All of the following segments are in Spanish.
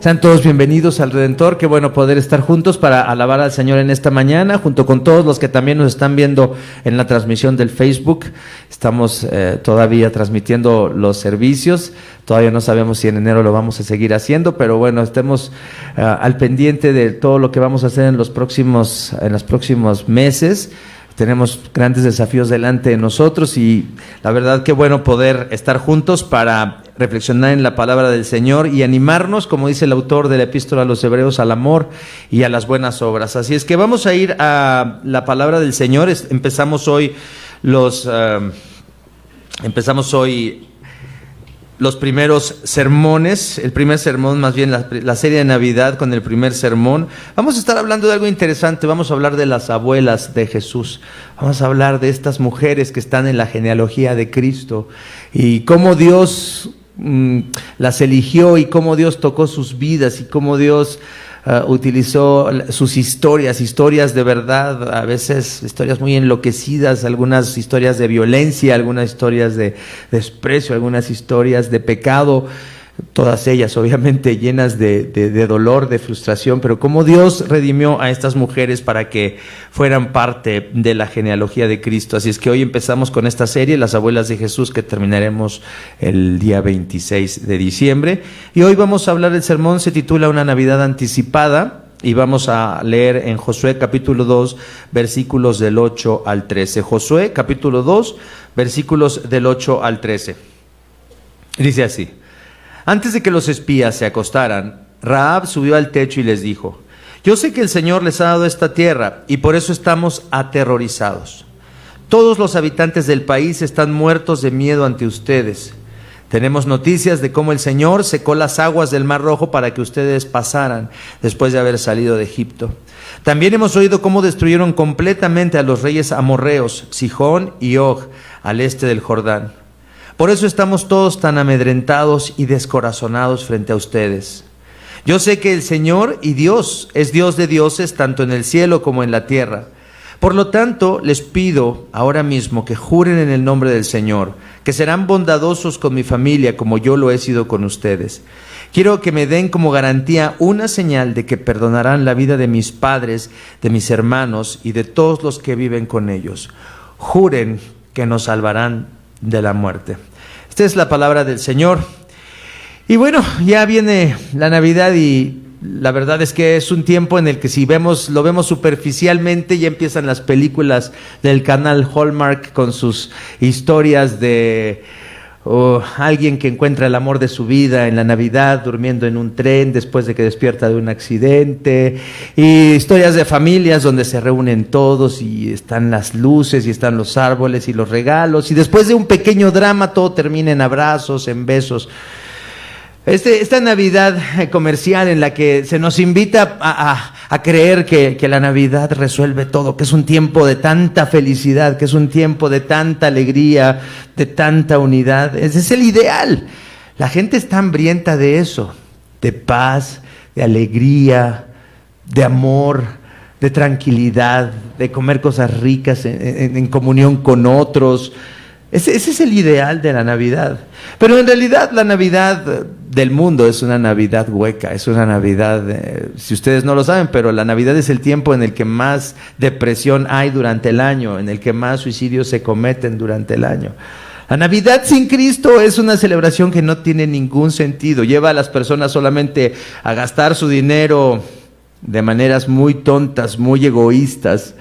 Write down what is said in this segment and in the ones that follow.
Sean todos bienvenidos al Redentor. Qué bueno poder estar juntos para alabar al Señor en esta mañana, junto con todos los que también nos están viendo en la transmisión del Facebook. Estamos todavía transmitiendo los servicios. Todavía no sabemos si en enero lo vamos a seguir haciendo, pero bueno, estemos al pendiente de todo lo que vamos a hacer en los próximos meses. Tenemos grandes desafíos delante de nosotros y la verdad qué bueno poder estar juntos para reflexionar en la palabra del Señor y animarnos, como dice el autor de la Epístola a los Hebreos, al amor y a las buenas obras. Así es que vamos a ir a la palabra del Señor. Empezamos hoy los primeros sermones, el primer sermón, más bien la serie de Navidad con el primer sermón. Vamos a estar hablando de algo interesante. Vamos a hablar de las abuelas de Jesús. Vamos a hablar de estas mujeres que están en la genealogía de Cristo y cómo Dios las eligió y cómo Dios tocó sus vidas y cómo Dios utilizó sus historias de verdad, a veces historias muy enloquecidas, algunas historias de violencia, algunas historias de desprecio, algunas historias de pecado, todas ellas obviamente llenas de dolor, de frustración, pero cómo Dios redimió a estas mujeres para que fueran parte de la genealogía de Cristo. Así es que hoy empezamos con esta serie, Las Abuelas de Jesús, que terminaremos el día 26 de diciembre. Y hoy vamos a hablar, el sermón se titula Una Navidad Anticipada, y vamos a leer en Josué capítulo 2, versículos del 8 al 13. Josué capítulo 2, versículos del 8 al 13. Dice así: Antes de que los espías se acostaran, Rahab subió al techo y les dijo: Yo sé que el Señor les ha dado esta tierra y por eso estamos aterrorizados. Todos los habitantes del país están muertos de miedo ante ustedes. Tenemos noticias de cómo el Señor secó las aguas del Mar Rojo para que ustedes pasaran después de haber salido de Egipto. También hemos oído cómo destruyeron completamente a los reyes amorreos, Sihón y Og, al este del Jordán. Por eso estamos todos tan amedrentados y descorazonados frente a ustedes. Yo sé que el Señor y Dios es Dios de dioses tanto en el cielo como en la tierra. Por lo tanto, les pido ahora mismo que juren en el nombre del Señor, que serán bondadosos con mi familia como yo lo he sido con ustedes. Quiero que me den como garantía una señal de que perdonarán la vida de mis padres, de mis hermanos y de todos los que viven con ellos. Juren que nos salvarán de la muerte. Esta es la palabra del Señor. Y bueno, ya viene la Navidad y la verdad es que es un tiempo en el que si lo vemos superficialmente, ya empiezan las películas del canal Hallmark con sus historias de alguien que encuentra el amor de su vida en la Navidad durmiendo en un tren después de que despierta de un accidente, y historias de familias donde se reúnen todos y están las luces y están los árboles y los regalos, y después de un pequeño drama todo termina en abrazos, en besos. Esta Navidad comercial en la que se nos invita a creer que la Navidad resuelve todo, que es un tiempo de tanta felicidad, que es un tiempo de tanta alegría, de tanta unidad. Ese es el ideal. La gente está hambrienta de eso, de paz, de alegría, de amor, de tranquilidad, de comer cosas ricas en comunión con otros. Ese es el ideal de la Navidad. Pero en realidad la Navidad del mundo es una Navidad hueca, es una Navidad, si ustedes no lo saben, pero la Navidad es el tiempo en el que más depresión hay durante el año, en el que más suicidios se cometen durante el año. La Navidad sin Cristo es una celebración que no tiene ningún sentido, lleva a las personas solamente a gastar su dinero de maneras muy tontas, muy egoístas.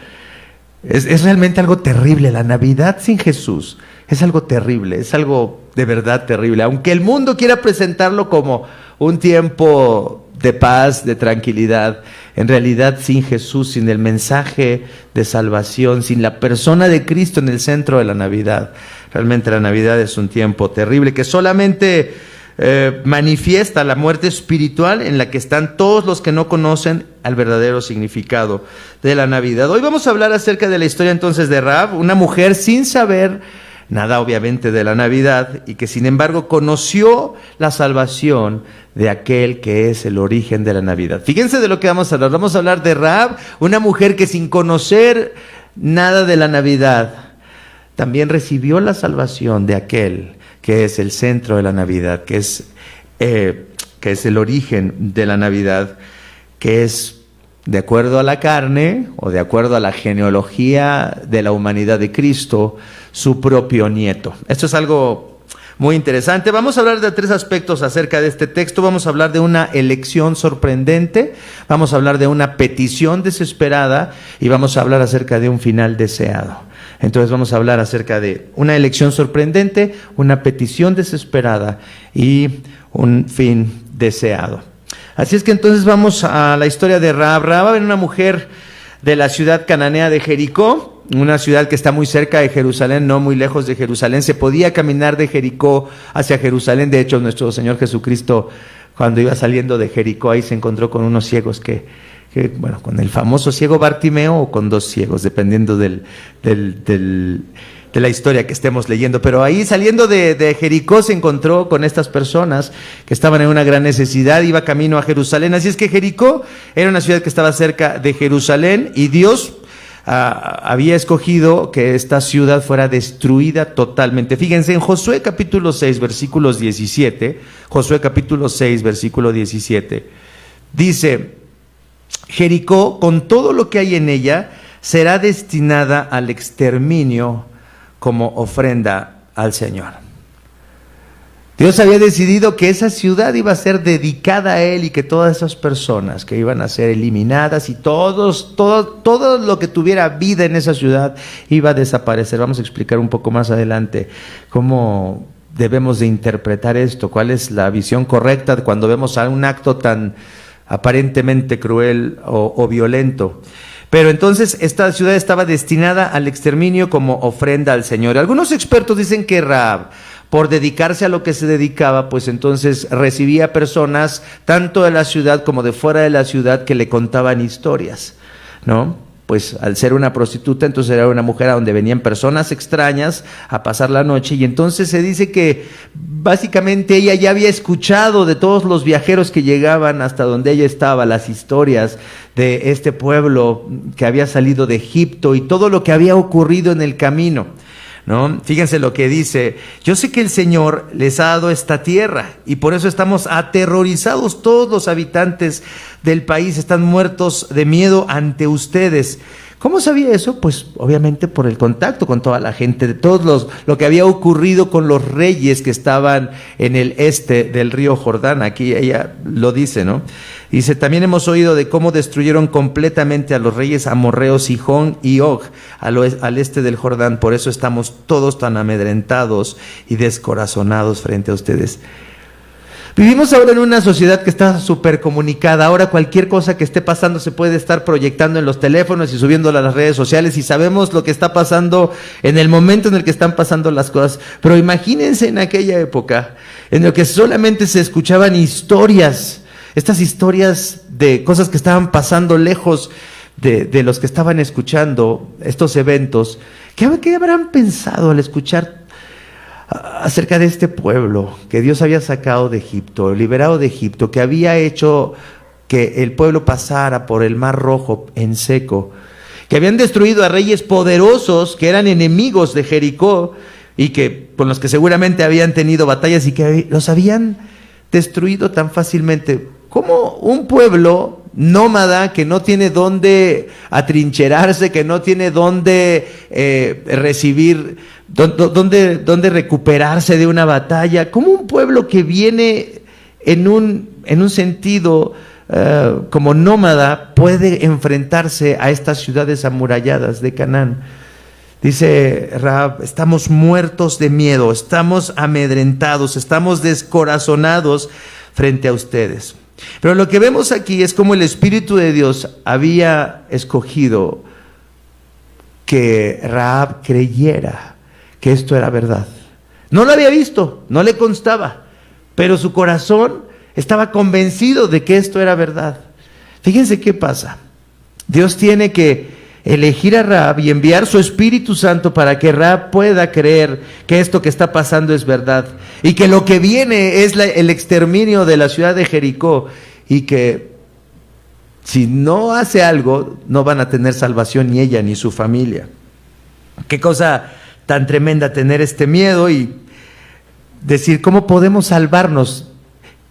Es realmente algo terrible. La Navidad sin Jesús es algo terrible, es algo de verdad terrible. Aunque el mundo quiera presentarlo como un tiempo de paz, de tranquilidad, en realidad sin Jesús, sin el mensaje de salvación, sin la persona de Cristo en el centro de la Navidad, realmente la Navidad es un tiempo terrible que solamente manifiesta la muerte espiritual en la que están todos los que no conocen al verdadero significado de la Navidad. Hoy vamos a hablar acerca de la historia entonces de Rahab, una mujer sin saber nada obviamente de la Navidad y que sin embargo conoció la salvación de aquel que es el origen de la Navidad. Fíjense de lo que vamos a hablar de Rahab, una mujer que sin conocer nada de la Navidad también recibió la salvación de aquel que es el centro de la Navidad, que es que es el origen de la Navidad, que es de acuerdo a la carne o de acuerdo a la genealogía de la humanidad de Cristo, su propio nieto. Esto es algo muy interesante. Vamos a hablar de 3 aspectos acerca de este texto. Vamos a hablar de una elección sorprendente, vamos a hablar de una petición desesperada y vamos a hablar acerca de un final deseado. Entonces vamos a hablar acerca de una elección sorprendente, una petición desesperada y un fin deseado. Así es que entonces vamos a la historia de Rahab. Rahab era una mujer de la ciudad cananea de Jericó, una ciudad que está muy cerca de Jerusalén, no muy lejos de Jerusalén. Se podía caminar de Jericó hacia Jerusalén. De hecho, nuestro Señor Jesucristo, cuando iba saliendo de Jericó, ahí se encontró con unos ciegos bueno, con el famoso ciego Bartimeo o con 2 ciegos, dependiendo de la historia que estemos leyendo. Pero ahí saliendo de Jericó se encontró con estas personas que estaban en una gran necesidad, iba camino a Jerusalén. Así es que Jericó era una ciudad que estaba cerca de Jerusalén y Dios había escogido que esta ciudad fuera destruida totalmente. Fíjense en Josué capítulo 6 versículos 17, Josué capítulo 6 versículo 17, dice: Jericó, con todo lo que hay en ella, será destinada al exterminio como ofrenda al Señor. Dios había decidido que esa ciudad iba a ser dedicada a Él y que todas esas personas que iban a ser eliminadas y todo lo que tuviera vida en esa ciudad iba a desaparecer. Vamos a explicar un poco más adelante cómo debemos de interpretar esto, cuál es la visión correcta cuando vemos a un acto tan aparentemente cruel o violento. Pero entonces esta ciudad estaba destinada al exterminio como ofrenda al Señor. Algunos expertos dicen que Rahab, por dedicarse a lo que se dedicaba, pues entonces recibía personas tanto de la ciudad como de fuera de la ciudad que le contaban historias, ¿no? Pues al ser una prostituta, entonces era una mujer a donde venían personas extrañas a pasar la noche, y entonces se dice que básicamente ella ya había escuchado de todos los viajeros que llegaban hasta donde ella estaba, las historias de este pueblo que había salido de Egipto y todo lo que había ocurrido en el camino, ¿no? Fíjense lo que dice: yo sé que el Señor les ha dado esta tierra y por eso estamos aterrorizados, todos los habitantes del país están muertos de miedo ante ustedes. ¿Cómo sabía eso? Pues obviamente por el contacto con toda la gente, de todos lo que había ocurrido con los reyes que estaban en el este del río Jordán. Aquí ella lo dice, ¿no? Dice: también hemos oído de cómo destruyeron completamente a los reyes amorreos Sihón y Og al este del Jordán. Por eso estamos todos tan amedrentados y descorazonados frente a ustedes. Vivimos ahora en una sociedad que está súper comunicada. Ahora cualquier cosa que esté pasando se puede estar proyectando en los teléfonos y subiéndola a las redes sociales, y sabemos lo que está pasando en el momento en el que están pasando las cosas. Pero imagínense en aquella época en la que solamente se escuchaban historias, estas historias de cosas que estaban pasando lejos de los que estaban escuchando estos eventos. ¿Qué habrán pensado al escuchar acerca de este pueblo que Dios había sacado de Egipto, liberado de Egipto, que había hecho que el pueblo pasara por el Mar Rojo en seco, que habían destruido a reyes poderosos que eran enemigos de Jericó y que con los que seguramente habían tenido batallas y que los habían destruido tan fácilmente? ¿Cómo un pueblo nómada que no tiene dónde atrincherarse, que no tiene dónde recibir, dónde recuperarse de una batalla, cómo un pueblo que viene en un sentido como nómada puede enfrentarse a estas ciudades amuralladas de Canaán? Dice Rahab: estamos muertos de miedo, estamos amedrentados, estamos descorazonados frente a ustedes. Pero lo que vemos aquí es cómo el Espíritu de Dios había escogido que Rahab creyera que esto era verdad. No lo había visto, no le constaba, pero su corazón estaba convencido de que esto era verdad. Fíjense qué pasa. Dios tiene que elegir a Rahab y enviar su Espíritu Santo para que Rahab pueda creer que esto que está pasando es verdad y que lo que viene es el exterminio de la ciudad de Jericó, y que si no hace algo no van a tener salvación ni ella ni su familia. Qué cosa tan tremenda tener este miedo y decir: ¿cómo podemos salvarnos?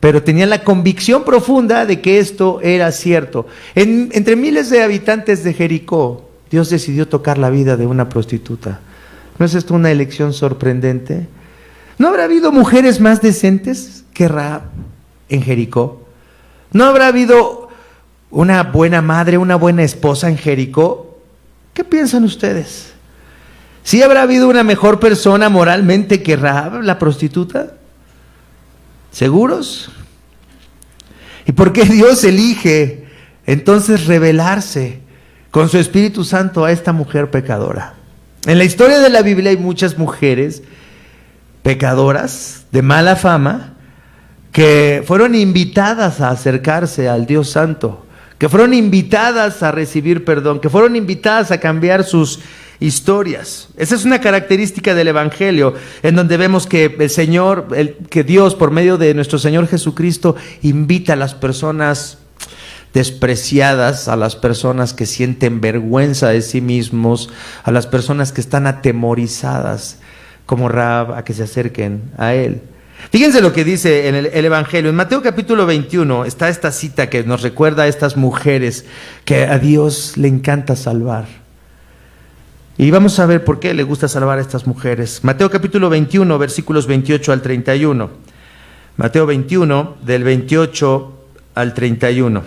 pero tenían la convicción profunda de que esto era cierto. Entre miles de habitantes de Jericó, Dios decidió tocar la vida de una prostituta. ¿No es esto una elección sorprendente? ¿No habrá habido mujeres más decentes que Rahab en Jericó? ¿No habrá habido una buena madre, una buena esposa en Jericó? ¿Qué piensan ustedes? ¿Sí habrá habido una mejor persona moralmente que Rahab, la prostituta? ¿Seguros? ¿Y por qué Dios elige entonces revelarse con su Espíritu Santo a esta mujer pecadora? En la historia de la Biblia hay muchas mujeres pecadoras de mala fama que fueron invitadas a acercarse al Dios Santo, que fueron invitadas a recibir perdón, que fueron invitadas a cambiar sus historias. Esa es una característica del Evangelio, en donde vemos que el Señor, que Dios por medio de nuestro Señor Jesucristo invita a las personas despreciadas, a las personas que sienten vergüenza de sí mismos, a las personas que están atemorizadas como Rahab, a que se acerquen a Él. Fíjense lo que dice en el Evangelio. En Mateo capítulo 21 está esta cita que nos recuerda a estas mujeres que a Dios le encanta salvar. Y vamos a ver por qué le gusta salvar a estas mujeres. Mateo capítulo 21, versículos 28 al 31. Mateo 21, del 28 al 31.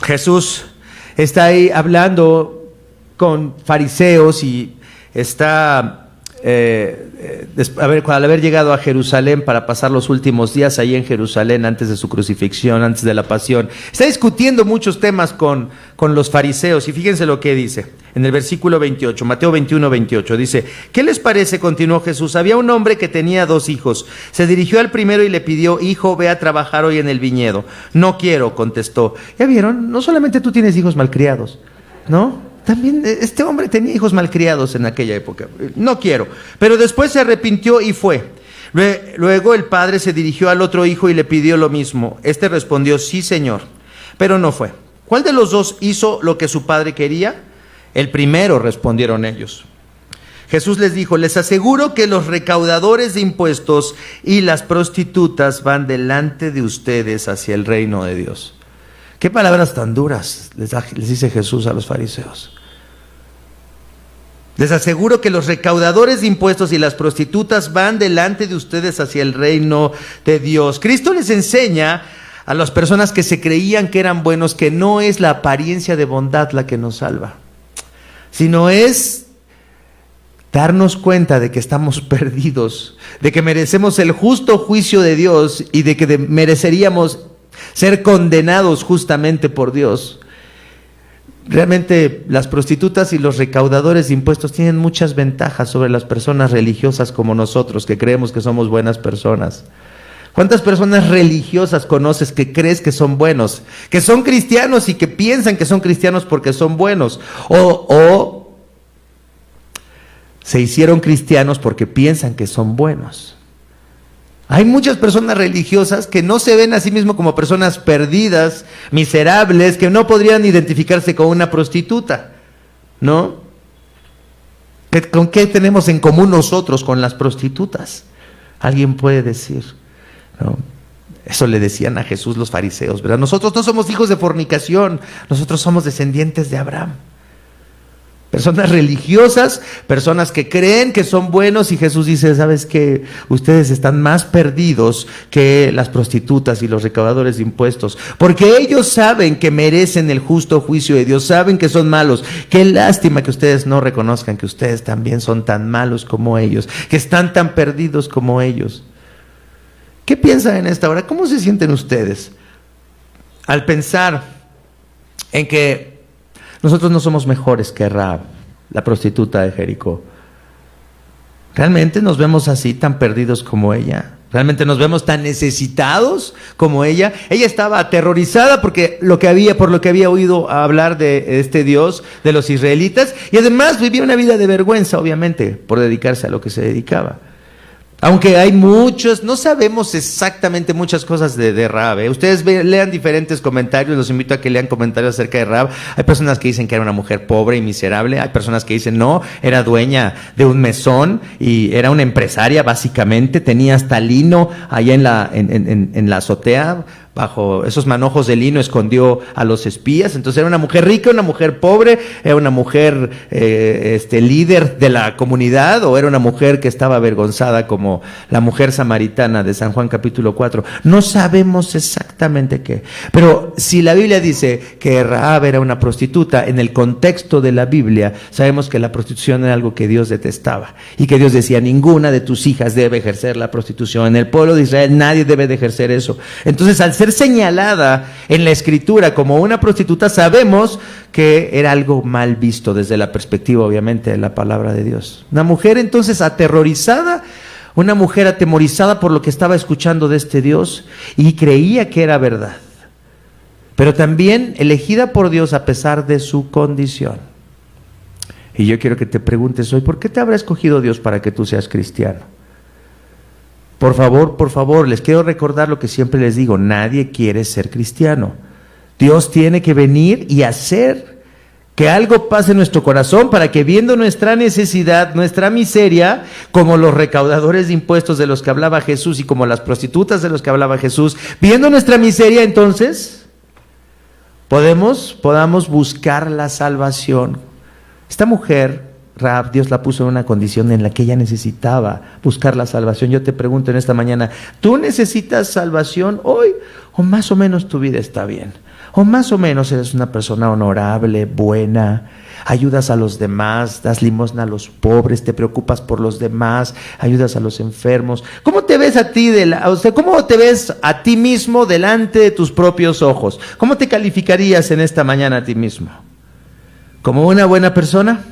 Jesús está ahí hablando con fariseos y está, al haber llegado a Jerusalén para pasar los últimos días ahí en Jerusalén antes de su crucifixión, antes de la pasión, está discutiendo muchos temas con los fariseos. Y fíjense lo que dice en el versículo 28, Mateo 21, 28, dice: ¿qué les parece? Continuó Jesús. Había un hombre que tenía 2 hijos. Se dirigió al primero y le pidió: hijo, ve a trabajar hoy en el viñedo. No quiero, contestó. Ya vieron, no solamente tú tienes hijos malcriados, ¿no? También este hombre tenía hijos malcriados en aquella época. No quiero. Pero después se arrepintió y fue. Luego el padre se dirigió al otro hijo y le pidió lo mismo. Este respondió: sí, señor. Pero no fue. ¿Cuál de los dos hizo lo que su padre quería? El primero, respondieron ellos. Jesús les dijo: les aseguro que los recaudadores de impuestos y las prostitutas van delante de ustedes hacia el reino de Dios. Qué palabras tan duras les dice Jesús a los fariseos. Les aseguro que los recaudadores de impuestos y las prostitutas van delante de ustedes hacia el reino de Dios. Cristo les enseña a las personas que se creían que eran buenos que no es la apariencia de bondad la que nos salva, sino es darnos cuenta de que estamos perdidos, de que merecemos el justo juicio de Dios y de que mereceríamos ser condenados justamente por Dios. Realmente las prostitutas y los recaudadores de impuestos tienen muchas ventajas sobre las personas religiosas como nosotros, que creemos que somos buenas personas. ¿Cuántas personas religiosas conoces que crees que son buenos, que son cristianos y que piensan que son cristianos porque son buenos? O se hicieron cristianos porque piensan que son buenos. Hay muchas personas religiosas que no se ven a sí mismos como personas perdidas, miserables, que no podrían identificarse con una prostituta, ¿no? ¿Con qué tenemos en común nosotros con las prostitutas? Alguien puede decir, ¿no? Eso le decían a Jesús los fariseos, ¿verdad? Nosotros no somos hijos de fornicación, nosotros somos descendientes de Abraham. Personas religiosas, personas que creen que son buenos, y Jesús dice: ¿sabes qué? Ustedes están más perdidos que las prostitutas y los recaudadores de impuestos, porque ellos saben que merecen el justo juicio de Dios, saben que son malos. Qué lástima que ustedes no reconozcan que ustedes también son tan malos como ellos, que están tan perdidos como ellos. ¿Qué piensan en esta hora? ¿Cómo se sienten ustedes al pensar en que nosotros no somos mejores que Rahab, la prostituta de Jericó? ¿Realmente nos vemos así, tan perdidos como ella? ¿Realmente nos vemos tan necesitados como ella? Ella estaba aterrorizada por lo que había oído hablar de este Dios, de los israelitas, y además vivía una vida de vergüenza, obviamente, por dedicarse a lo que se dedicaba. Aunque hay muchos, no sabemos exactamente muchas cosas de Rahab, ¿eh? Ustedes lean diferentes comentarios, los invito a que lean comentarios acerca de Rahab. Hay personas que dicen que era una mujer pobre y miserable, hay personas que dicen no, era dueña de un mesón y era una empresaria básicamente, tenía hasta lino allá en la azotea. Bajo esos manojos de lino escondió a los espías. Entonces era una mujer rica, una mujer pobre, era una mujer líder de la comunidad, o era una mujer que estaba avergonzada como la mujer samaritana de San Juan capítulo 4. No sabemos exactamente qué. Pero si la Biblia dice que Rahab era una prostituta, en el contexto de la Biblia sabemos que la prostitución era algo que Dios detestaba y que Dios decía: ninguna de tus hijas debe ejercer la prostitución. En el pueblo de Israel nadie debe de ejercer eso. Entonces, al ser señalada en la escritura como una prostituta, sabemos que era algo mal visto desde la perspectiva, obviamente, de la palabra de Dios. Una mujer entonces aterrorizada, una mujer atemorizada por lo que estaba escuchando de este Dios y creía que era verdad, pero también elegida por Dios a pesar de su condición. Y yo quiero que te preguntes hoy: ¿por qué te habrá escogido Dios para que tú seas cristiano? Por favor, les quiero recordar lo que siempre les digo: nadie quiere ser cristiano. Dios tiene que venir y hacer que algo pase en nuestro corazón para que, viendo nuestra necesidad, nuestra miseria, como los recaudadores de impuestos de los que hablaba Jesús y como las prostitutas de los que hablaba Jesús, viendo nuestra miseria, entonces podamos buscar la salvación. Esta mujer, Rahab, Dios la puso en una condición en la que ella necesitaba buscar la salvación. Yo te pregunto en esta mañana: ¿tú necesitas salvación hoy? ¿O más o menos tu vida está bien? ¿O más o menos eres una persona honorable, buena, ayudas a los demás, das limosna a los pobres, te preocupas por los demás, ayudas a los enfermos? ¿Cómo te ves a ti, cómo te ves a ti mismo delante de tus propios ojos? ¿Cómo te calificarías en esta mañana a ti mismo? ¿Como una buena persona?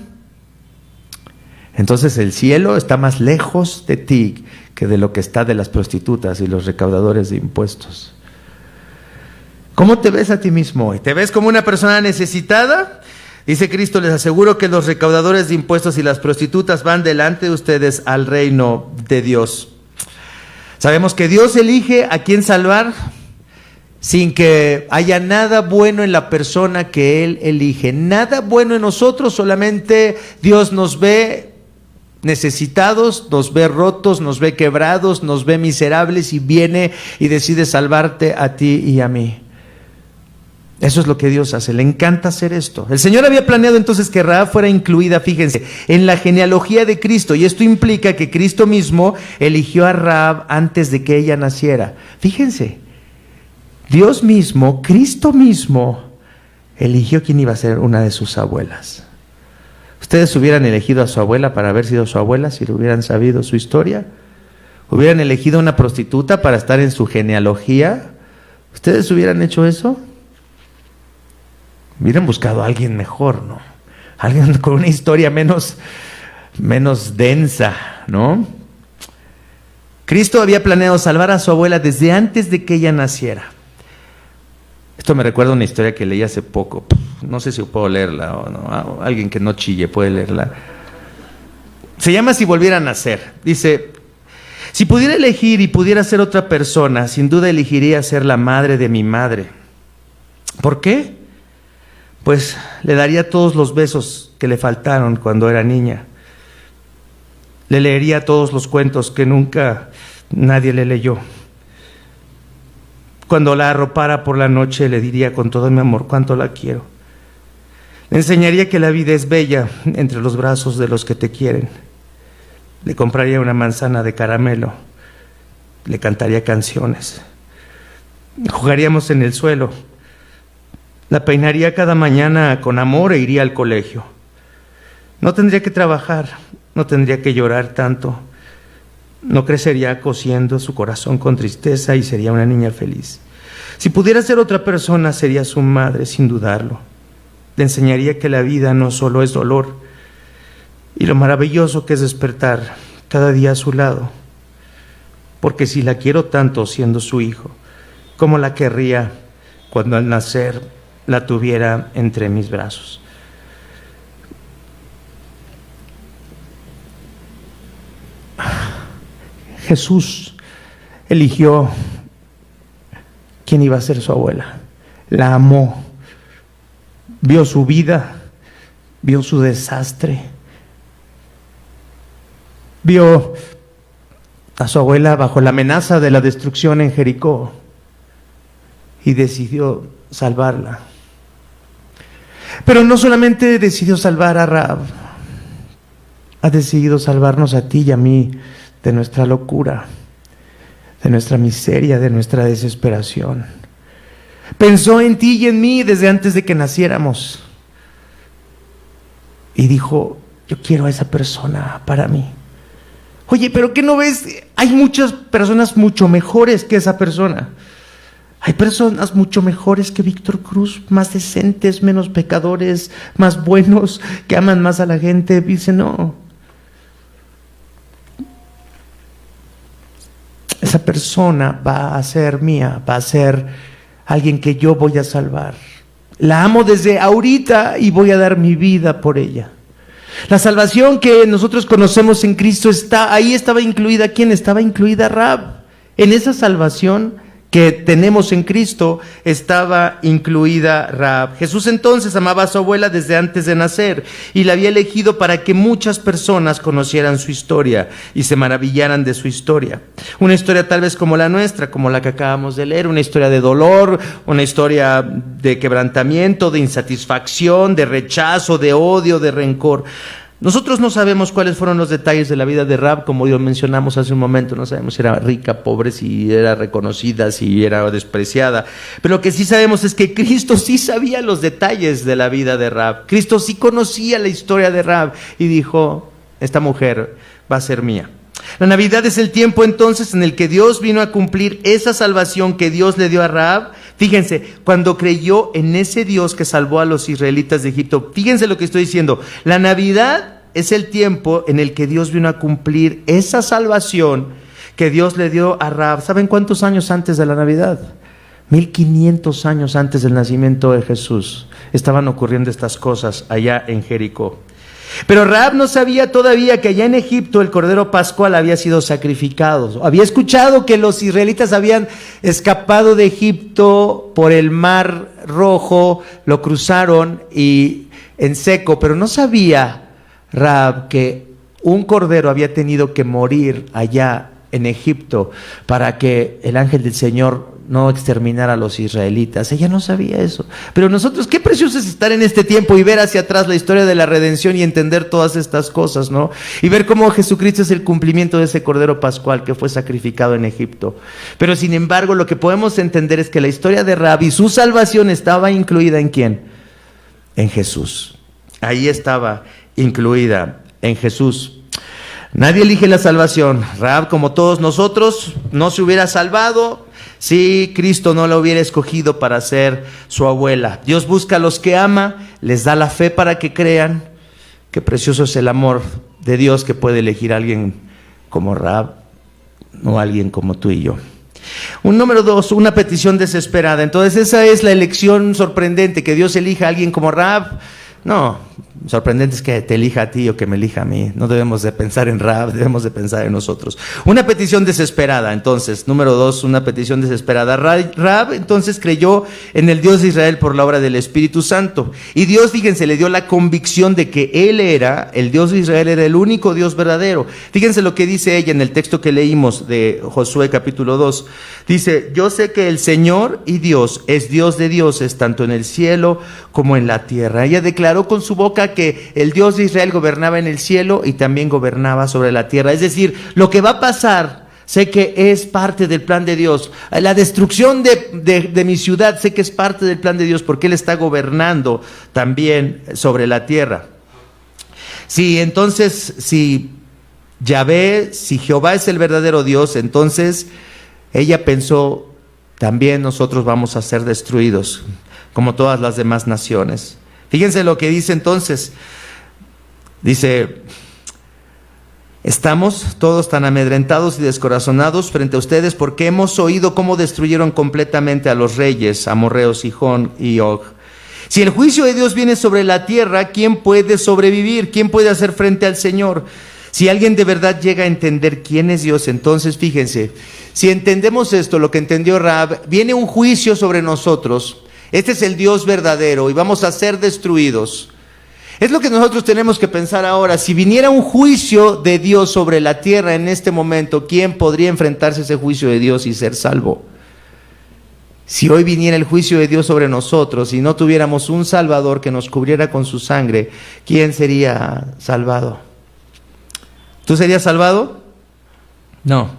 Entonces el cielo está más lejos de ti que de lo que está de las prostitutas y los recaudadores de impuestos. ¿Cómo te ves a ti mismo hoy? ¿Te ves como una persona necesitada? Dice Cristo: les aseguro que los recaudadores de impuestos y las prostitutas van delante de ustedes al reino de Dios. Sabemos que Dios elige a quién salvar sin que haya nada bueno en la persona que Él elige. Nada bueno en nosotros, solamente Dios nos ve necesitados, nos ve rotos, nos ve quebrados, nos ve miserables y viene y decide salvarte a ti y a mí. Eso es lo que Dios hace, le encanta hacer esto. El Señor había planeado entonces que Rahab fuera incluida, fíjense, en la genealogía de Cristo, y esto implica que Cristo mismo eligió a Rahab antes de que ella naciera. Fíjense, Dios mismo, Cristo mismo, eligió quién iba a ser una de sus abuelas. ¿Ustedes hubieran elegido a su abuela para haber sido su abuela si lo hubieran sabido su historia? ¿Hubieran elegido a una prostituta para estar en su genealogía? ¿Ustedes hubieran hecho eso? Hubieran buscado a alguien mejor, ¿no? Alguien con una historia menos densa, ¿no? Cristo había planeado salvar a su abuela desde antes de que ella naciera. Esto me recuerda una historia que leí hace poco. No sé si puedo leerla o no. Alguien que no chille puede leerla. Se llama Si volviera a nacer. Dice: si pudiera elegir y pudiera ser otra persona, sin duda elegiría ser la madre de mi madre. ¿Por qué? Pues le daría todos los besos que le faltaron cuando era niña. Le leería todos los cuentos que nunca nadie le leyó. Cuando la arropara por la noche, le diría con todo mi amor cuánto la quiero. Le enseñaría que la vida es bella entre los brazos de los que te quieren. Le compraría una manzana de caramelo. Le cantaría canciones. Jugaríamos en el suelo. La peinaría cada mañana con amor e iría al colegio. No tendría que trabajar, no tendría que llorar tanto. No crecería cosiendo su corazón con tristeza y sería una niña feliz. Si pudiera ser otra persona, sería su madre, sin dudarlo. Le enseñaría que la vida no solo es dolor y lo maravilloso que es despertar cada día a su lado. Porque si la quiero tanto siendo su hijo, ¿cómo la querría cuando al nacer la tuviera entre mis brazos? Jesús eligió quién iba a ser su abuela. La amó, vio su vida, vio su desastre, vio a su abuela bajo la amenaza de la destrucción en Jericó y decidió salvarla. Pero no solamente decidió salvar a Rahab, ha decidido salvarnos a ti y a mí de nuestra locura, de nuestra miseria, de nuestra desesperación. Pensó en ti y en mí desde antes de que naciéramos y dijo: yo quiero a esa persona para mí. Oye, pero ¿qué no ves? Hay muchas personas mucho mejores que esa persona. Hay personas mucho mejores que Víctor Cruz, más decentes, menos pecadores, más buenos, que aman más a la gente. Dice: no, esa persona va a ser mía, va a ser alguien que yo voy a salvar. La amo desde ahorita y voy a dar mi vida por ella. La salvación que nosotros conocemos en Cristo está ahí. Estaba incluida, ¿quién? Estaba incluida Rahab. En esa salvación que tenemos en Cristo estaba incluida Rahab. Jesús entonces amaba a su abuela desde antes de nacer y la había elegido para que muchas personas conocieran su historia y se maravillaran de su historia. Una historia tal vez como la nuestra, como la que acabamos de leer, una historia de dolor, una historia de quebrantamiento, de insatisfacción, de rechazo, de odio, de rencor. Nosotros no sabemos cuáles fueron los detalles de la vida de Rahab, como lo mencionamos hace un momento. No sabemos si era rica, pobre, si era reconocida, si era despreciada. Pero lo que sí sabemos es que Cristo sí sabía los detalles de la vida de Rahab. Cristo sí conocía la historia de Rahab y dijo: esta mujer va a ser mía. La Navidad es el tiempo entonces en el que Dios vino a cumplir esa salvación que Dios le dio a Rahab. Fíjense, cuando creyó en ese Dios que salvó a los israelitas de Egipto. Fíjense lo que estoy diciendo. La Navidad es el tiempo en el que Dios vino a cumplir esa salvación que Dios le dio a Rahab. ¿Saben cuántos años antes de la Navidad? 1500 años antes del nacimiento de Jesús estaban ocurriendo estas cosas allá en Jericó. Pero Rahab no sabía todavía que allá en Egipto el Cordero Pascual había sido sacrificado. Había escuchado que los israelitas habían escapado de Egipto por el Mar Rojo, lo cruzaron y en seco, pero no sabía Rahab que un cordero había tenido que morir allá en Egipto para que el ángel del Señor no exterminara a los israelitas. Ella no sabía eso. Pero nosotros, qué precioso es estar en este tiempo y ver hacia atrás la historia de la redención y entender todas estas cosas, ¿no? Y ver cómo Jesucristo es el cumplimiento de ese Cordero Pascual que fue sacrificado en Egipto. Pero sin embargo, lo que podemos entender es que la historia de Rahab y su salvación estaba incluida ¿en quién? En Jesús. Ahí estaba incluida en Jesús. Nadie elige la salvación. Rahab, como todos nosotros, no se hubiera salvado si Cristo no la hubiera escogido para ser su abuela. Dios busca a los que ama, les da la fe para que crean. Qué precioso es el amor de Dios, que puede elegir a alguien como Rahab, no a alguien como tú y yo. Número 2, una petición desesperada. Entonces esa es la elección sorprendente, que Dios elija a alguien como Rahab. No, sorprendente es que te elija a ti o que me elija a mí. No debemos de pensar en Rahab, debemos de pensar en nosotros. Una petición desesperada, entonces. Número 2, una petición desesperada. Rahab entonces creyó en el Dios de Israel por la obra del Espíritu Santo. Y Dios, fíjense, le dio la convicción de que Él era, el Dios de Israel era el único Dios verdadero. Fíjense lo que dice ella en el texto que leímos de Josué capítulo 2. Dice: yo sé que el Señor y Dios es Dios de dioses, tanto en el cielo como en la tierra. Ella declaró con su boca que el Dios de Israel gobernaba en el cielo y también gobernaba sobre la tierra. Es decir, lo que va a pasar, sé que es parte del plan de Dios. La destrucción de mi ciudad, sé que es parte del plan de Dios, porque Él está gobernando también sobre la tierra. Sí, entonces, si Yahvé, si Jehová es el verdadero Dios, entonces ella pensó: también nosotros vamos a ser destruidos, como todas las demás naciones. Fíjense lo que dice entonces. Dice: estamos todos tan amedrentados y descorazonados frente a ustedes porque hemos oído cómo destruyeron completamente a los reyes amorreos Sihón y Og. Si el juicio de Dios viene sobre la tierra, ¿quién puede sobrevivir? ¿Quién puede hacer frente al Señor? Si alguien de verdad llega a entender quién es Dios, entonces fíjense, si entendemos esto, lo que entendió Rahab, viene un juicio sobre nosotros. Este es el Dios verdadero y vamos a ser destruidos. Es lo que nosotros tenemos que pensar ahora. Si viniera un juicio de Dios sobre la tierra en este momento, ¿quién podría enfrentarse a ese juicio de Dios y ser salvo? Si hoy viniera el juicio de Dios sobre nosotros y no tuviéramos un Salvador que nos cubriera con su sangre, ¿quién sería salvado? ¿Tú serías salvado? No.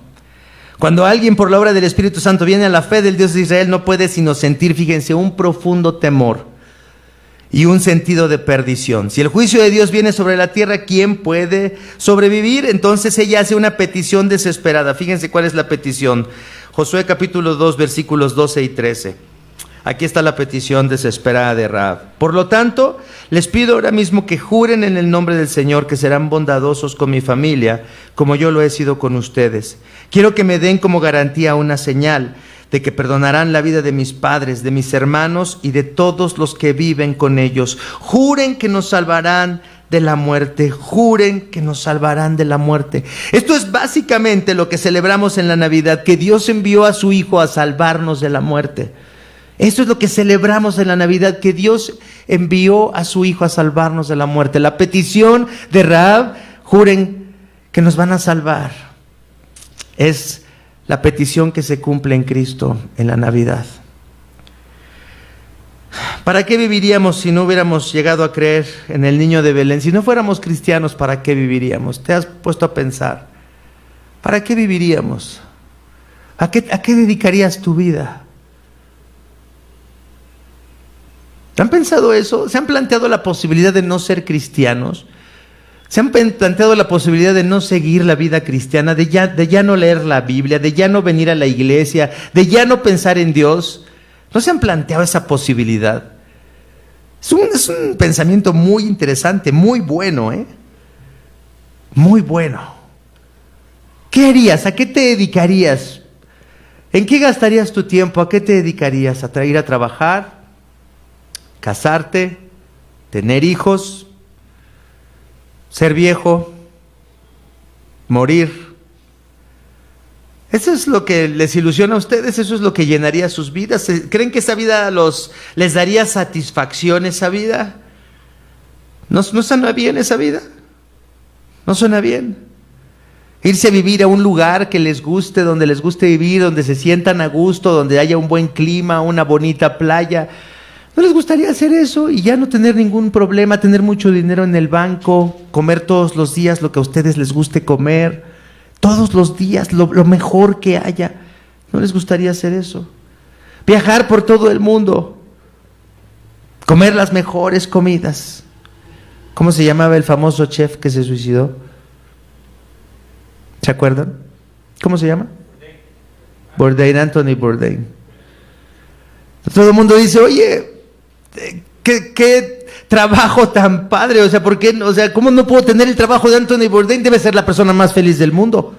Cuando alguien por la obra del Espíritu Santo viene a la fe del Dios de Israel, no puede sino sentir, fíjense, un profundo temor y un sentido de perdición. Si el juicio de Dios viene sobre la tierra, ¿quién puede sobrevivir? Entonces ella hace una petición desesperada. Fíjense cuál es la petición. Josué capítulo 2, versículos 12 y 13. Aquí está la petición desesperada de Rahab. Por lo tanto, les pido ahora mismo que juren en el nombre del Señor que serán bondadosos con mi familia, como yo lo he sido con ustedes. Quiero que me den como garantía una señal de que perdonarán la vida de mis padres, de mis hermanos y de todos los que viven con ellos. Juren que nos salvarán de la muerte, juren que nos salvarán de la muerte. Esto es básicamente lo que celebramos en la Navidad, que Dios envió a su Hijo a salvarnos de la muerte. Esto es lo que celebramos en la Navidad, que Dios envió a su Hijo a salvarnos de la muerte. La petición de Rahab, juren que nos van a salvar, es la petición que se cumple en Cristo en la Navidad. ¿Para qué viviríamos si no hubiéramos llegado a creer en el niño de Belén? Si no fuéramos cristianos, ¿para qué viviríamos? ¿Te has puesto a pensar? ¿Para qué viviríamos? ¿A qué dedicarías tu vida? ¿Han pensado eso? ¿Se han planteado la posibilidad de no ser cristianos? ¿Se han planteado la posibilidad de no seguir la vida cristiana, de ya no leer la Biblia, de ya no venir a la iglesia, de ya no pensar en Dios? ¿No se han planteado esa posibilidad? Es un pensamiento muy interesante, muy bueno, muy bueno. ¿Qué harías? ¿A qué te dedicarías? ¿En qué gastarías tu tiempo? ¿A qué te dedicarías? ¿A ir a trabajar? ¿Casarte? ¿Tener hijos? ¿Ser viejo? ¿Morir? ¿Eso es lo que les ilusiona a ustedes? ¿Eso es lo que llenaría sus vidas? ¿Creen que esa vida les daría satisfacción, esa vida? ¿No suena bien esa vida? ¿No suena bien? Irse a vivir a un lugar que les guste, donde les guste vivir, donde se sientan a gusto, donde haya un buen clima, una bonita playa. ¿No les gustaría hacer eso y ya no tener ningún problema, tener mucho dinero en el banco, comer todos los días lo que a ustedes les guste comer, todos los días lo mejor que haya? ¿No les gustaría hacer eso? Viajar por todo el mundo, comer las mejores comidas. ¿Cómo se llamaba el famoso chef que se suicidó? ¿Se acuerdan? ¿Cómo se llama? Bourdain, Anthony Bourdain. Todo el mundo dice, oye, ¿qué trabajo tan padre? O sea, ¿por qué? O sea, ¿cómo no puedo tener el trabajo de Anthony Bourdain? Debe ser la persona más feliz del mundo.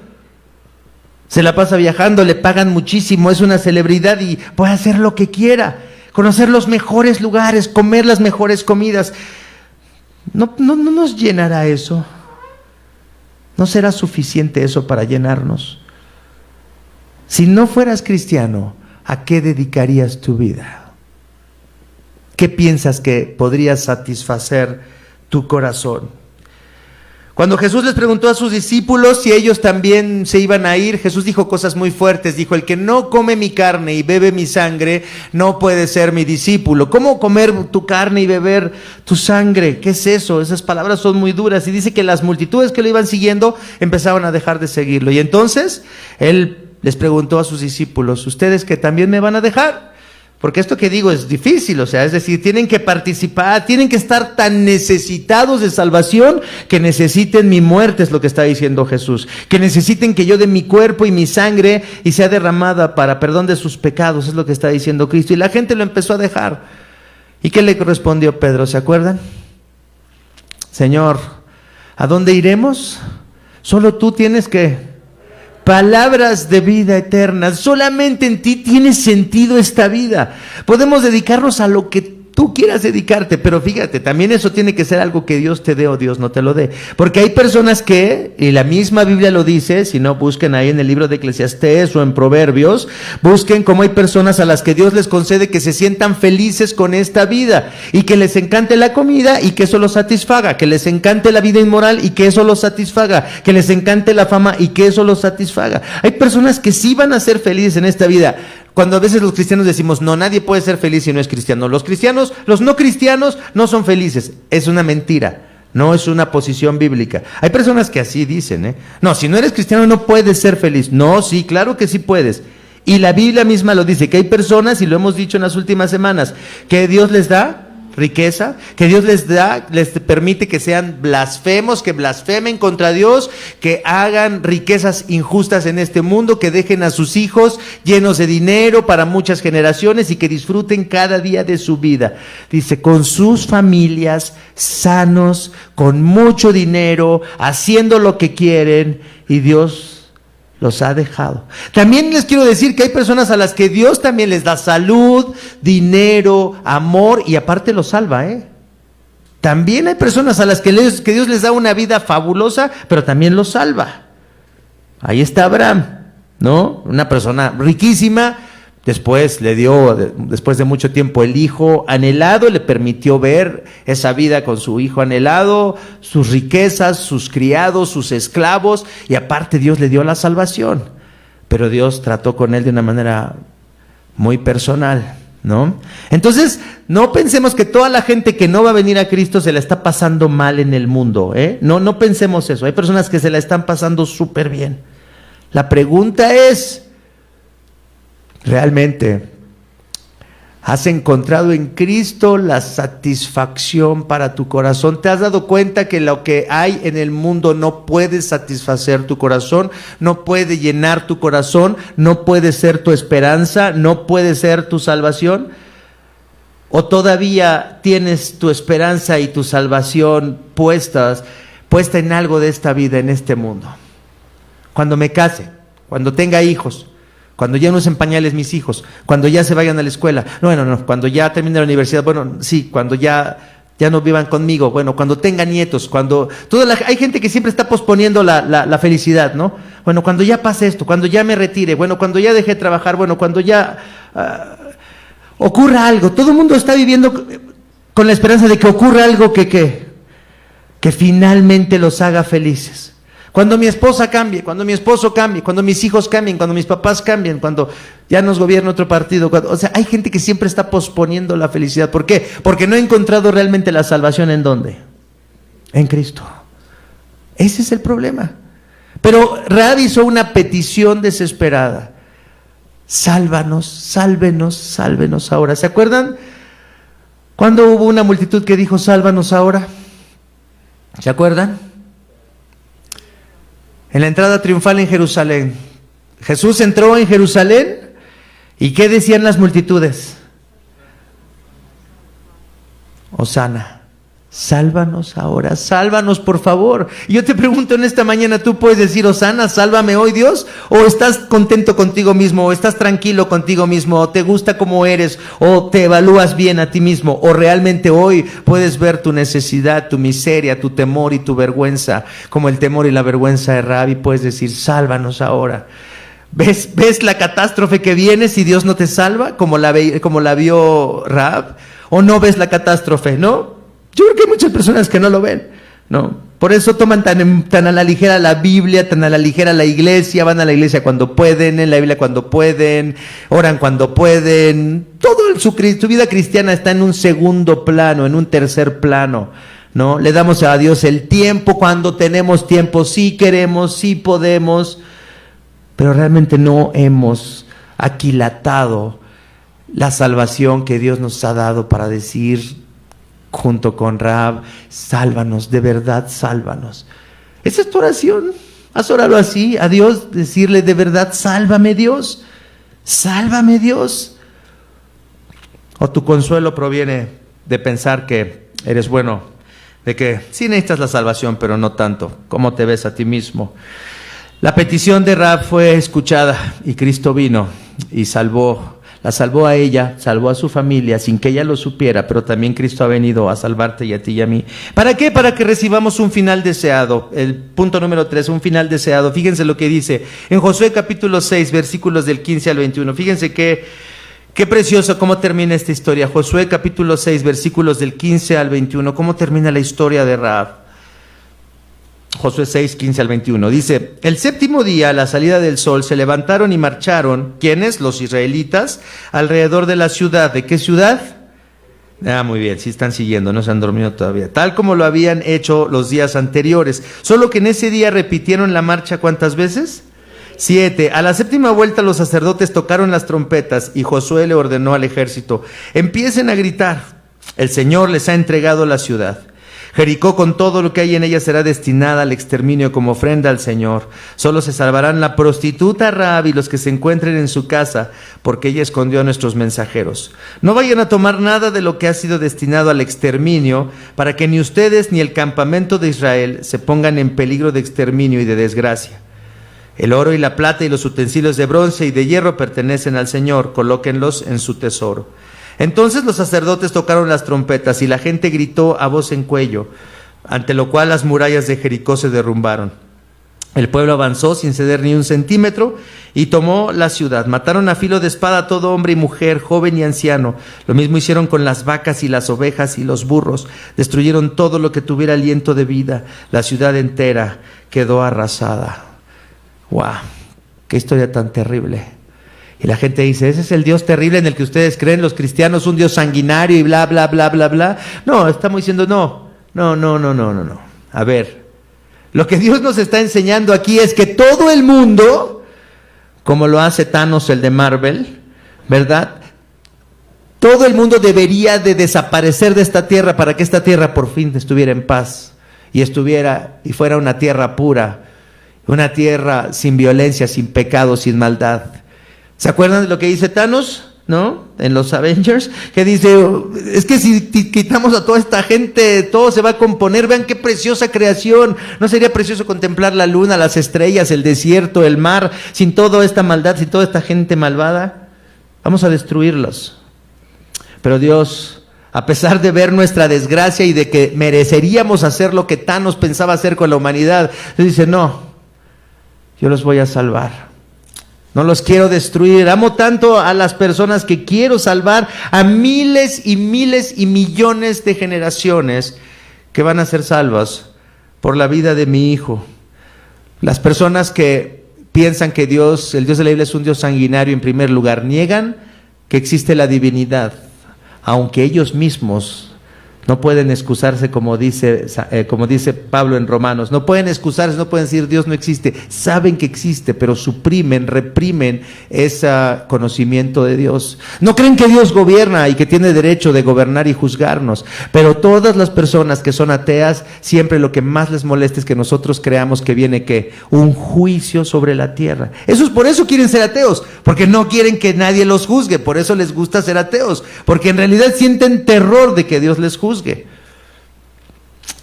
Se la pasa viajando, le pagan muchísimo, es una celebridad y puede hacer lo que quiera, conocer los mejores lugares, comer las mejores comidas. No nos llenará eso. ¿No será suficiente eso para llenarnos? Si no fueras cristiano, ¿a qué dedicarías tu vida? ¿Qué piensas que podría satisfacer tu corazón? Cuando Jesús les preguntó a sus discípulos si ellos también se iban a ir, Jesús dijo cosas muy fuertes. Dijo, el que no come mi carne y bebe mi sangre no puede ser mi discípulo. ¿Cómo comer tu carne y beber tu sangre? ¿Qué es eso? Esas palabras son muy duras. Y dice que las multitudes que lo iban siguiendo empezaban a dejar de seguirlo. Y entonces Él les preguntó a sus discípulos, ¿ustedes que también me van a dejar? Porque esto que digo es difícil, o sea, es decir, tienen que participar, tienen que estar tan necesitados de salvación que necesiten mi muerte, es lo que está diciendo Jesús. Que necesiten que yo dé mi cuerpo y mi sangre y sea derramada para perdón de sus pecados, es lo que está diciendo Cristo. Y la gente lo empezó a dejar. ¿Y qué le respondió Pedro? ¿Se acuerdan? Señor, ¿a dónde iremos? Solo tú tienes que... palabras de vida eterna. Solamente en ti tiene sentido esta vida. Podemos dedicarnos a lo que tú quieras dedicarte, pero fíjate, también eso tiene que ser algo que Dios te dé o Dios no te lo dé. Porque hay personas que, y la misma Biblia lo dice, si no busquen ahí en el libro de Eclesiastés o en Proverbios, busquen cómo hay personas a las que Dios les concede que se sientan felices con esta vida y que les encante la comida y que eso los satisfaga, que les encante la vida inmoral y que eso los satisfaga, que les encante la fama y que eso los satisfaga. Hay personas que sí van a ser felices en esta vida. Cuando a veces los cristianos decimos, no, nadie puede ser feliz si no es cristiano. Los cristianos, los no cristianos no son felices. Es una mentira, no es una posición bíblica. Hay personas que así dicen, no, si no eres cristiano no puedes ser feliz. No, sí, claro que sí puedes. Y la Biblia misma lo dice, que hay personas, y lo hemos dicho en las últimas semanas, que Dios les da riqueza, que Dios les permite que sean blasfemos, que blasfemen contra Dios, que hagan riquezas injustas en este mundo, que dejen a sus hijos llenos de dinero para muchas generaciones y que disfruten cada día de su vida. Dice, con sus familias, sanos, con mucho dinero, haciendo lo que quieren, y Dios los ha dejado. También les quiero decir que hay personas a las que Dios también les da salud, dinero, amor y aparte los salva, También hay personas a las que Dios les da una vida fabulosa, pero también los salva. Ahí está Abraham, ¿no? Una persona riquísima. Después le dio, después de mucho tiempo, el hijo anhelado, le permitió ver esa vida con su hijo anhelado, sus riquezas, sus criados, sus esclavos, y aparte Dios le dio la salvación. Pero Dios trató con él de una manera muy personal, ¿no? Entonces, no pensemos que toda la gente que no va a venir a Cristo se la está pasando mal en el mundo, No pensemos eso. Hay personas que se la están pasando súper bien. La pregunta es, ¿realmente has encontrado en Cristo la satisfacción para tu corazón? ¿Te has dado cuenta que lo que hay en el mundo no puede satisfacer tu corazón, no puede llenar tu corazón, no puede ser tu esperanza, no puede ser tu salvación? ¿O todavía tienes tu esperanza y tu salvación puesta en algo de esta vida, en este mundo? Cuando me case, cuando tenga hijos, cuando ya no usen pañales mis hijos, cuando ya se vayan a la escuela, no, cuando ya termine la universidad, sí, cuando ya no vivan conmigo, cuando tenga nietos, hay gente que siempre está posponiendo la felicidad, ¿no? Bueno, cuando ya pase esto, cuando ya me retire, cuando ya deje de trabajar, cuando ya ocurra algo. Todo el mundo está viviendo con la esperanza de que ocurra algo que finalmente los haga felices. Cuando mi esposa cambie, cuando mi esposo cambie, cuando mis hijos cambien, cuando mis papás cambien, cuando ya nos gobierne otro partido. Hay gente que siempre está posponiendo la felicidad. ¿Por qué? Porque no ha encontrado realmente la salvación. ¿En dónde? En Cristo. Ese es el problema. Pero Rahab hizo una petición desesperada. Sálvanos, sálvenos, sálvenos ahora. ¿Se acuerdan? ¿Cuándo hubo una multitud que dijo sálvanos ahora? ¿Se acuerdan? En la entrada triunfal en Jerusalén. Jesús entró en Jerusalén y ¿qué decían las multitudes? Hosana, sálvanos ahora, sálvanos por favor. Y yo te pregunto en esta mañana, ¿tú puedes decir Hosana, sálvame hoy Dios? ¿O estás contento contigo mismo? ¿O estás tranquilo contigo mismo? ¿O te gusta como eres? ¿O te evalúas bien a ti mismo? ¿O realmente hoy puedes ver tu necesidad, tu miseria, tu temor y tu vergüenza, como el temor y la vergüenza de Rahab, y puedes decir, sálvanos ahora? ¿Ves la catástrofe que viene si Dios no te salva, como la vio Rahab? ¿O no ves la catástrofe? ¿No? Yo creo que hay muchas personas que no lo ven, ¿no? Por eso toman tan a la ligera la Biblia, tan a la ligera la iglesia, van a la iglesia cuando pueden, en la Biblia cuando pueden, oran cuando pueden. Todo su vida cristiana está en un segundo plano, en un tercer plano, ¿no? Le damos a Dios el tiempo cuando tenemos tiempo, sí queremos, sí podemos, pero realmente no hemos aquilatado la salvación que Dios nos ha dado para decir, junto con Rahab, sálvanos, de verdad sálvanos. Esa es tu oración. Haz orarlo así a Dios, decirle de verdad, sálvame Dios, sálvame Dios. O tu consuelo proviene de pensar que eres bueno, de que sí necesitas la salvación, pero no tanto. ¿Cómo te ves a ti mismo? La petición de Rahab fue escuchada y Cristo vino y salvó La salvó a ella, salvó a su familia sin que ella lo supiera, pero también Cristo ha venido a salvarte y a ti y a mí. ¿Para qué? Para que recibamos un final deseado. El punto número 3, un final deseado. Fíjense lo que dice en Josué capítulo 6, versículos del 15 al 21. Fíjense qué precioso cómo termina esta historia. Josué capítulo 6, versículos del 15 al 21. ¿Cómo termina la historia de Rahab? Josué 6, 15 al 21. Dice, el séptimo día, a la salida del sol, se levantaron y marcharon, ¿quiénes? Los israelitas, alrededor de la ciudad. ¿De qué ciudad? Muy bien, sí están siguiendo, no se han dormido todavía. Tal como lo habían hecho los días anteriores. Solo que en ese día repitieron la marcha, ¿cuántas veces? 7. A la séptima vuelta los sacerdotes tocaron las trompetas y Josué le ordenó al ejército, empiecen a gritar, el Señor les ha entregado la ciudad. Jericó con todo lo que hay en ella será destinada al exterminio como ofrenda al Señor. Solo se salvarán la prostituta Rahab y los que se encuentren en su casa, porque ella escondió a nuestros mensajeros. No vayan a tomar nada de lo que ha sido destinado al exterminio, para que ni ustedes ni el campamento de Israel se pongan en peligro de exterminio y de desgracia. El oro y la plata y los utensilios de bronce y de hierro pertenecen al Señor, colóquenlos en su tesoro. Entonces los sacerdotes tocaron las trompetas y la gente gritó a voz en cuello, ante lo cual las murallas de Jericó se derrumbaron. El pueblo avanzó sin ceder ni un centímetro y tomó la ciudad. Mataron a filo de espada a todo hombre y mujer, joven y anciano. Lo mismo hicieron con las vacas y las ovejas y los burros. Destruyeron todo lo que tuviera aliento de vida. La ciudad entera quedó arrasada. ¡Wow! ¡Qué historia tan terrible! Y la gente dice, ese es el Dios terrible en el que ustedes creen, los cristianos, un Dios sanguinario y bla, bla, bla, bla, bla. No, estamos diciendo no. A ver, lo que Dios nos está enseñando aquí es que todo el mundo, como lo hace Thanos, el de Marvel, ¿verdad? Todo el mundo debería de desaparecer de esta tierra para que esta tierra por fin estuviera en paz y fuera una tierra pura, una tierra sin violencia, sin pecado, sin maldad. ¿Se acuerdan de lo que dice Thanos? ¿No? En los Avengers, que dice, es que si quitamos a toda esta gente, todo se va a componer. Vean qué preciosa creación. ¿No sería precioso contemplar la luna, las estrellas, el desierto, el mar, sin toda esta maldad, sin toda esta gente malvada? Vamos a destruirlos. Pero Dios, a pesar de ver nuestra desgracia y de que mereceríamos hacer lo que Thanos pensaba hacer con la humanidad, dice, no, yo los voy a salvar. No los quiero destruir. Amo tanto a las personas que quiero salvar a miles y millones de generaciones que van a ser salvas por la vida de mi hijo. Las personas que piensan que Dios, el Dios de la Biblia es un Dios sanguinario en primer lugar, niegan que existe la divinidad, aunque ellos mismos no pueden excusarse, como dice Pablo en Romanos. No pueden excusarse, no pueden decir Dios no existe. Saben que existe, pero reprimen ese conocimiento de Dios. No creen que Dios gobierna y que tiene derecho de gobernar y juzgarnos. Pero todas las personas que son ateas, siempre lo que más les molesta es que nosotros creamos que viene un juicio sobre la tierra. Por eso quieren ser ateos, porque no quieren que nadie los juzgue. Por eso les gusta ser ateos, porque en realidad sienten terror de que Dios les juzgue.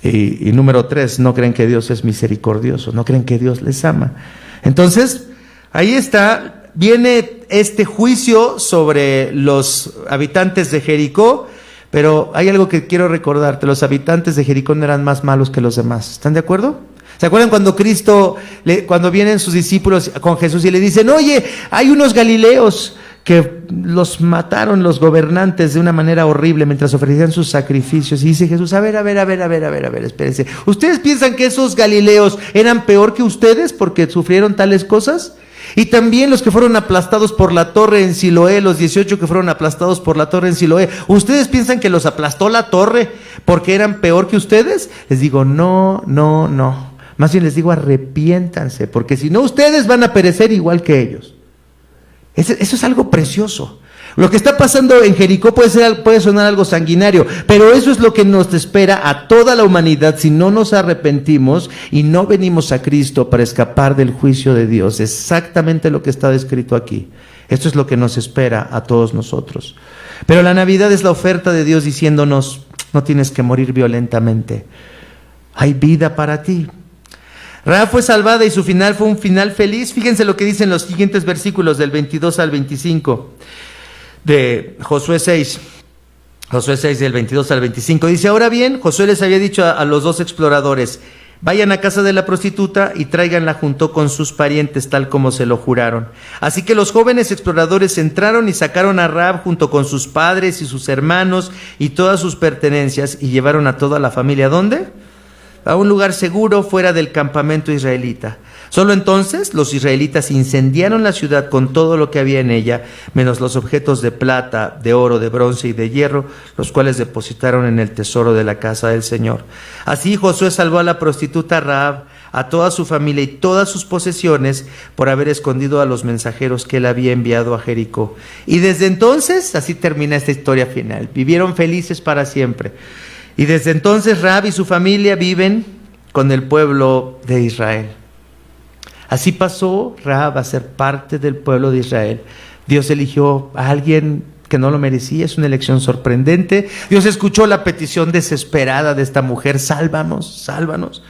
Y número 3, no creen que Dios es misericordioso, no creen que Dios les ama. Entonces, ahí está, viene este juicio sobre los habitantes de Jericó, pero hay algo que quiero recordarte: los habitantes de Jericó no eran más malos que los demás. ¿Están de acuerdo? ¿Se acuerdan cuando vienen sus discípulos con Jesús y le dicen, oye, hay unos galileos que los mataron los gobernantes de una manera horrible mientras ofrecían sus sacrificios? Y dice Jesús, a ver, espérense. ¿Ustedes piensan que esos galileos eran peor que ustedes porque sufrieron tales cosas? Y también los que fueron aplastados por la torre en Siloé, los 18 que fueron aplastados por la torre en Siloé, ¿ustedes piensan que los aplastó la torre porque eran peor que ustedes? Les digo, no. Más bien les digo, arrepiéntanse, porque si no, ustedes van a perecer igual que ellos. Eso es algo precioso. Lo que está pasando en Jericó puede sonar algo sanguinario, pero eso es lo que nos espera a toda la humanidad si no nos arrepentimos y no venimos a Cristo para escapar del juicio de Dios. Exactamente lo que está escrito aquí. Esto es lo que nos espera a todos nosotros. Pero la Navidad es la oferta de Dios diciéndonos, no tienes que morir violentamente. Hay vida para ti. Rahab fue salvada y su final fue un final feliz. Fíjense lo que dicen los siguientes versículos del 22 al 25. de Josué 6. Josué 6 del 22 al 25. Dice: ahora bien, Josué les había dicho a los dos exploradores: vayan a casa de la prostituta y tráiganla junto con sus parientes, tal como se lo juraron. Así que los jóvenes exploradores entraron y sacaron a Rahab junto con sus padres y sus hermanos y todas sus pertenencias, y llevaron a toda la familia. ¿Dónde? A un lugar seguro fuera del campamento israelita. Solo entonces los israelitas incendiaron la ciudad con todo lo que había en ella, menos los objetos de plata, de oro, de bronce y de hierro, los cuales depositaron en el tesoro de la casa del Señor. Así Josué salvó a la prostituta Rahab, a toda su familia y todas sus posesiones, por haber escondido a los mensajeros que él había enviado a Jericó. Y desde entonces, así termina esta historia final, vivieron felices para siempre. Y desde entonces Rahab y su familia viven con el pueblo de Israel. Así pasó Rahab a ser parte del pueblo de Israel. Dios eligió a alguien que no lo merecía, es una elección sorprendente. Dios escuchó la petición desesperada de esta mujer: sálvanos, sálvanos.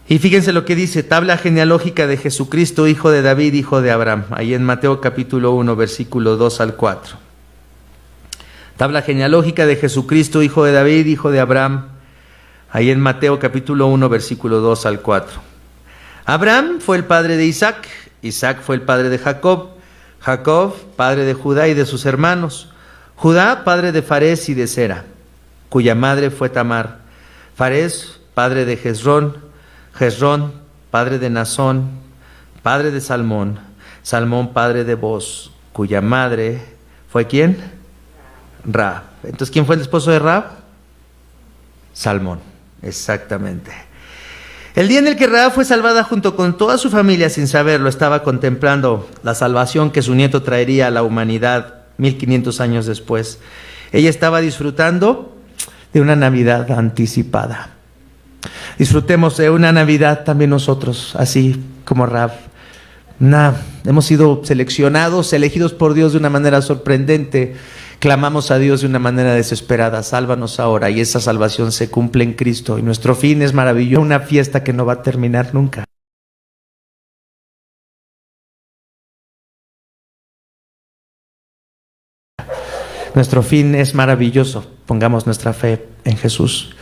Y fíjense lo que dice, tabla genealógica de Jesucristo, hijo de David, hijo de Abraham, ahí en Mateo capítulo 1, versículo 2 al 4. Tabla genealógica de Jesucristo, hijo de David, hijo de Abraham, ahí en Mateo capítulo 1, versículo 2 al 4. Abraham fue el padre de Isaac, Isaac fue el padre de Jacob, Jacob padre de Judá y de sus hermanos, Judá padre de Farés y de Sera, cuya madre fue Tamar, Farés padre de Hezrón, Hezrón padre de Nazón, padre de Salmón, Salmón padre de Boz, cuya madre fue ¿quién? Rahab. Entonces, ¿quién fue el esposo de Rahab? Salmón, exactamente. El día en el que Rahab fue salvada junto con toda su familia, sin saberlo, estaba contemplando la salvación que su nieto traería a la humanidad 1500 años después. Ella estaba disfrutando de una Navidad anticipada. Disfrutemos de una Navidad también nosotros, así como Rahab. Hemos sido seleccionados, elegidos por Dios de una manera sorprendente. Clamamos a Dios de una manera desesperada: sálvanos ahora, y esa salvación se cumple en Cristo, y nuestro fin es maravilloso, una fiesta que no va a terminar nunca. Nuestro fin es maravilloso, pongamos nuestra fe en Jesús.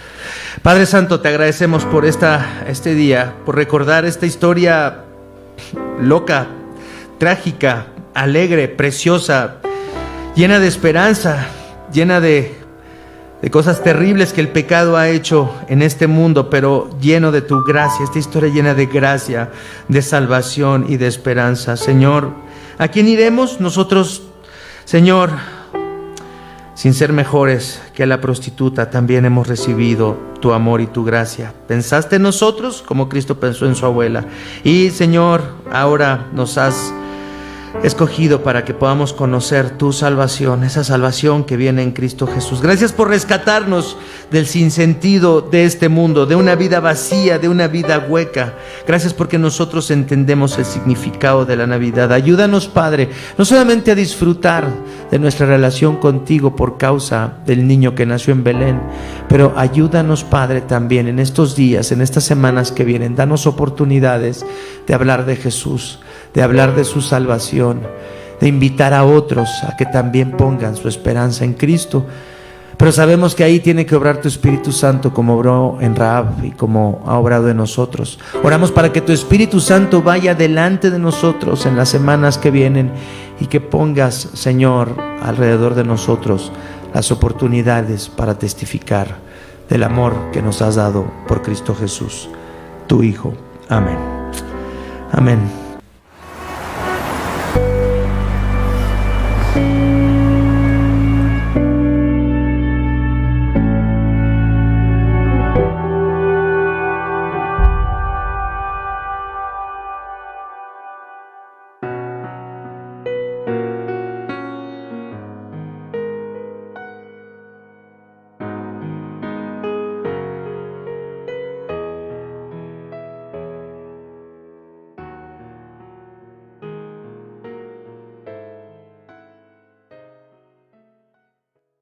Padre Santo, te agradecemos por este día, por recordar esta historia loca, trágica, alegre, preciosa, llena de esperanza, llena de cosas terribles que el pecado ha hecho en este mundo, pero lleno de tu gracia. Esta historia llena de gracia, de salvación y de esperanza. Señor, ¿a quién iremos nosotros, Señor? Sin ser mejores que la prostituta, también hemos recibido tu amor y tu gracia. Pensaste en nosotros como Cristo pensó en su abuela. Y, Señor, ahora nos has escogido para que podamos conocer tu salvación, esa salvación que viene en Cristo Jesús. Gracias por rescatarnos del sinsentido de este mundo, de una vida vacía, de una vida hueca. Gracias porque nosotros entendemos el significado de la Navidad. Ayúdanos, Padre, no solamente a disfrutar de nuestra relación contigo por causa del niño que nació en Belén, pero ayúdanos, Padre, también en estos días, en estas semanas que vienen. Danos oportunidades de hablar de Jesús, de hablar de su salvación, de invitar a otros a que también pongan su esperanza en Cristo. Pero sabemos que ahí tiene que obrar tu Espíritu Santo, como obró en Rahab y como ha obrado en nosotros. Oramos para que tu Espíritu Santo vaya delante de nosotros en las semanas que vienen, y que pongas, Señor, alrededor de nosotros las oportunidades para testificar del amor que nos has dado por Cristo Jesús, tu Hijo. Amén. Amén.